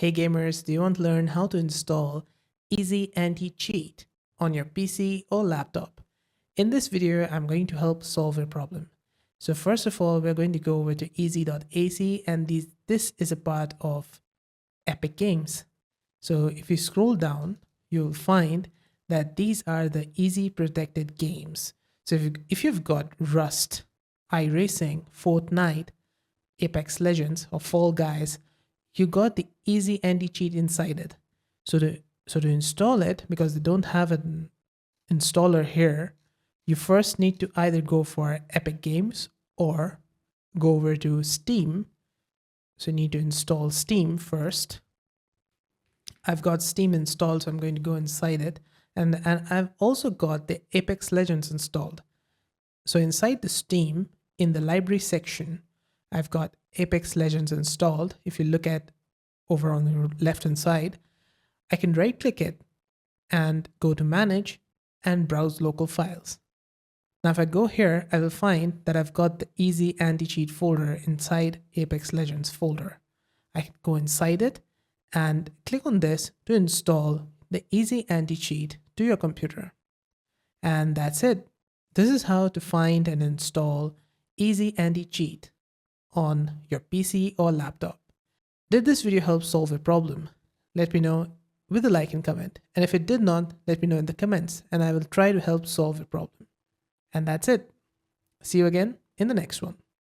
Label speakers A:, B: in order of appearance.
A: Hey gamers, do you want to learn how to install Easy Anti-Cheat on your PC or laptop? In this video, I'm going to help solve your problem. So first of all, we're going to go over to easy.ac, and this is a part of Epic Games. So if you scroll down, you'll find that these are the easy protected games. So if you've got Rust, iRacing, Fortnite, Apex Legends, or Fall Guys, you got the easy anti-cheat inside it. So to install it, because they don't have an installer here, you first need to either go for Epic Games or go over to Steam. So you need to install Steam first. I've got Steam installed, so I'm going to go inside it. And I've also got the Apex Legends installed. So inside the Steam, in the library section, I've got Apex Legends installed. If you look at over on the left hand side, I can right click it and go to manage and browse local files. Now if I go here, I will find that I've got the easy anti-cheat folder inside Apex Legends folder. I can go inside it and click on this to install the easy anti-cheat to your computer. And that's it. This is how to find and install easy anti-cheat on your PC or laptop. Did this video help solve a problem? Let me know with a like and comment. And if it did not, let me know in the comments and I will try to help solve a problem. And that's it. See you again in the next one.